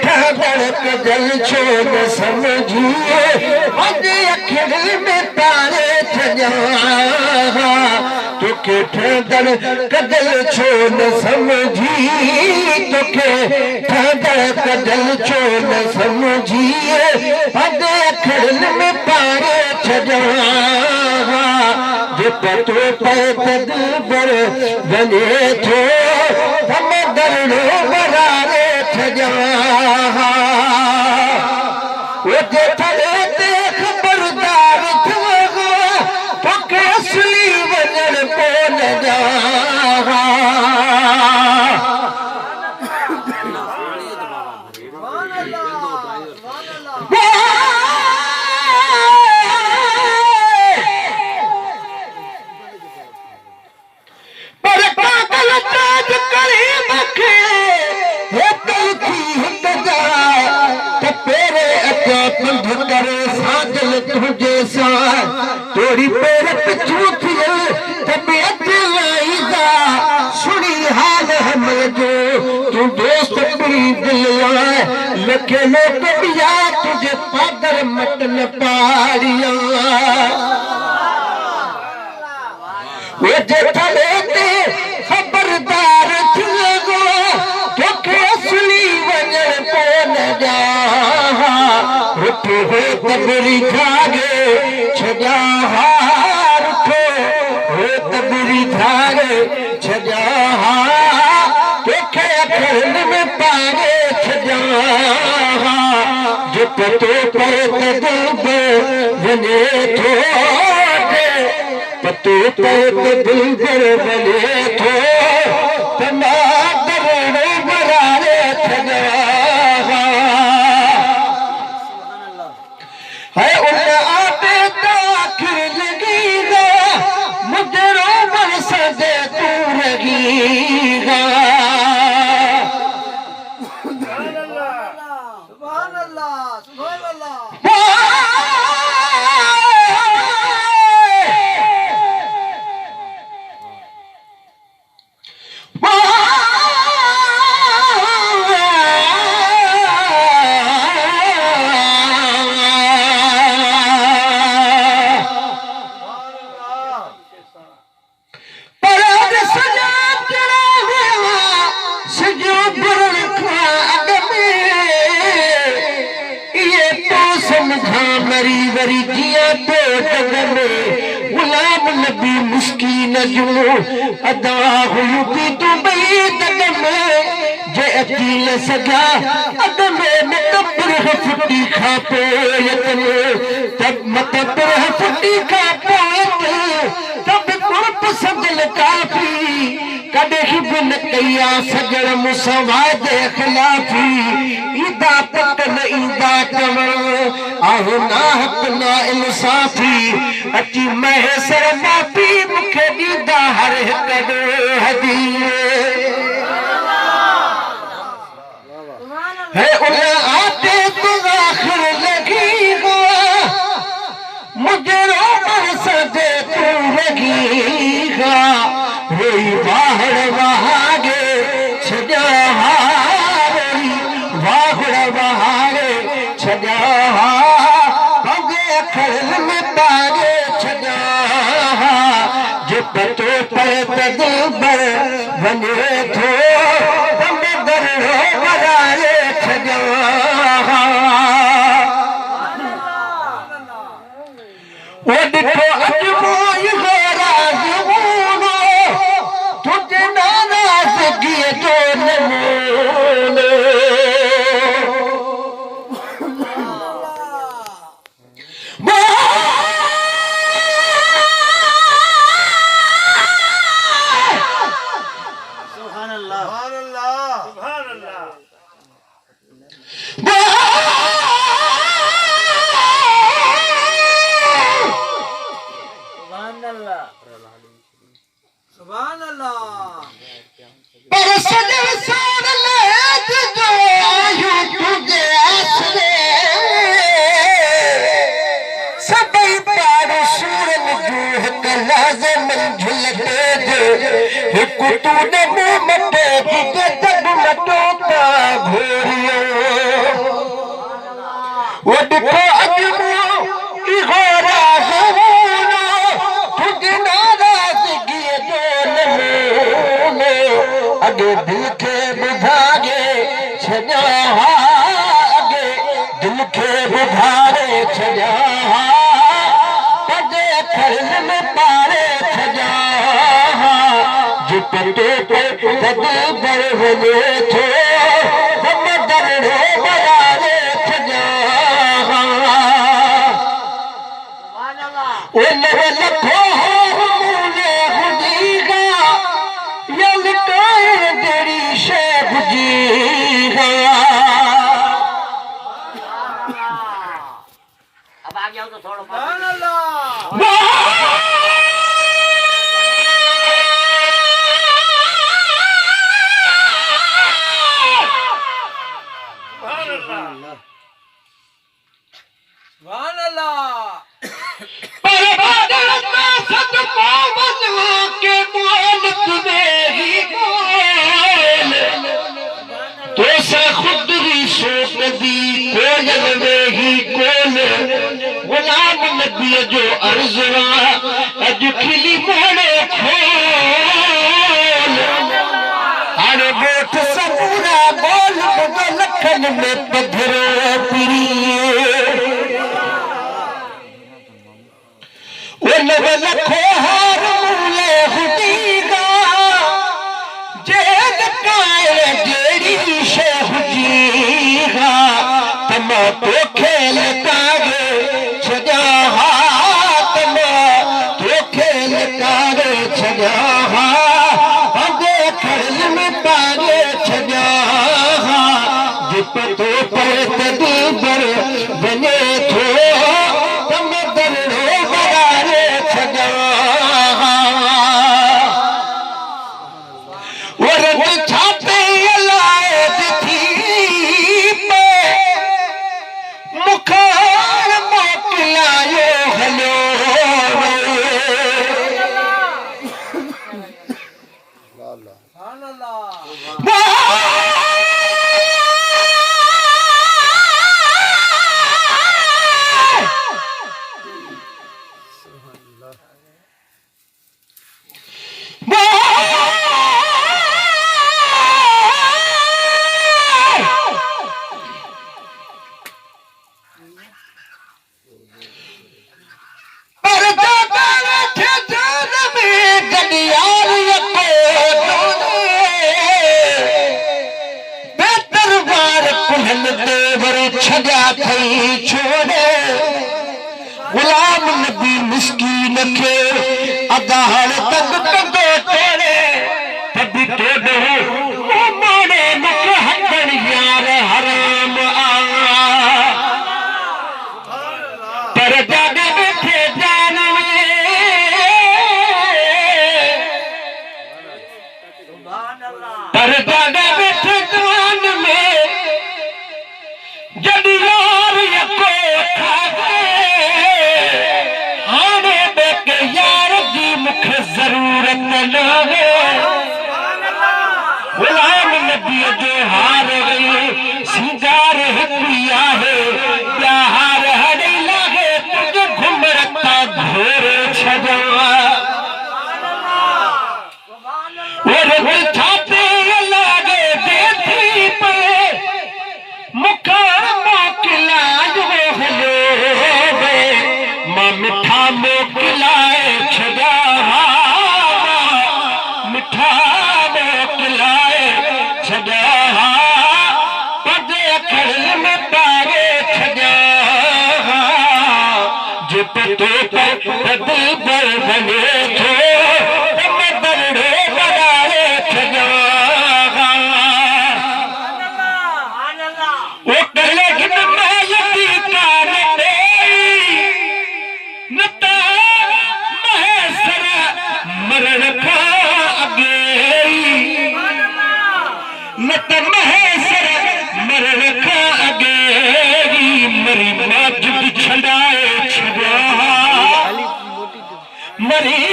धड़क जल छोड़ समझिए अजे अखिल में तारे छजा तुके धड़क जल छोड़ समझी तुके धड़क जल छोड़ समझिए अजे अखिल में तारे छजा जे पतो पैद बर बने थो हम दरड़ो बरारे छजा वो थले ते खबरदार थो तो के असली वजन को न जा पर पागल ताज करे मखे हे पंध करे साजल तुझे सा तोड़ी पैर पिछू थियल तबियत लाईदा सुनी हाल हम जो तू दोस्त मेरी दिल लखे लोग बिया तुझे पादर मटन पाड़िया वो जे थले ते खबरदार थियो तोखे असली वजन को न जा उठो हो तबरी थागे छजा हार उठो हो तबरी थागे छजा तोखे अखरन में पागे छजा जो पतो पर बने थो पतो पर बने थो तना दरड़ो बरारे छजा है उन आते आखिर लगीगा मुझे रोमन सदे तू लगीगा सुभान अल्लाह सुभान अल्लाह मरी वरी जिया तो जगने गुलाम नबी मुस्किन जो अदा हुई थी तू बई तगमे जे अकील सगा अदमे मतबर फुटी खापो यतने तब मतबर फुटी खापो तब कुर्प सजल काफी कदे ही बिन कया सजल मुसवाद खिलाफी ईदा पतन ईदा कमर आहो ना हक ना इंसाफी अची महसर माफी मुखे ईदा हर हिक हदीए है उन आते तो आखिर लगी हो मुझे रोमन सदे तू लगी हो रोई बाहर वहागे छजा रोई बाहर वहागे छजा अखरन में पागे छजा जो पतो पैद बर बने थो हम दरड़ो बरारे छजा वो दिखो अजमोई गोरा जुनो तुझे नाराजगी जो नमूने सुभान अल्लाह पर सजल सार ले जो आयु तुझे आसरे सबई पाड़ सूरन जो कलाज़ मंझुल दे हिकु तू ने मुंह मटे तुझे तब मटो का घोरियो छजा पदे खर्ज में पारे छजा जिपटे पे तदे बर वने थो हम दरड़ो बरारे छजा ओ लखो मूले हुदीगा यल कायर तेरी शेख जी अब आ गया तो थोड़ा गुलाम नबी जो अर्ज़वा अज खिली मोड़े खोल अरे बोट सबूरा बोल लखन में पधरो पीरी वो लखो हार मूले हुदीगा जेद कायर जेड़ी शेख जीगा तमा तो खेल कागे छजा तमा तो खेल कागे छजा अगे खर्ज में पागे छजा जिप तो पर तदी बर बने थो तम दरड़ो बरारे छजा वरद छापे लाए थी मुखार मोकलायो हलो छजा थई छोड़े गुलाम नबी मिस्कीन के अदाहर तक कंदो तोड़े तभी तोड़े मोड़े मुख हथन यार हराम पर जागे बैठे जान पर जागे बैठे जान में जब यार यको आने बेके यार की मुख जरूरत नावे गुलाम नबी जो हार गई सिंगार पिया है क्या हार हरे लागे तुझे घुमरता घोर छजा और छापे लागे देती पे मुखा मिठा मोकलाए छजा मिठा मोकलाए छजा पदे खड़ल में पारे छजा जिप तो दिल बर बने थो तम दरड़े बरारे छजा वो कले गिन महलती कार नता महेश्वर मरण का अगे नत महेश्वर मरण का अगे मरी माज बिछड़ाए छड़ा मरी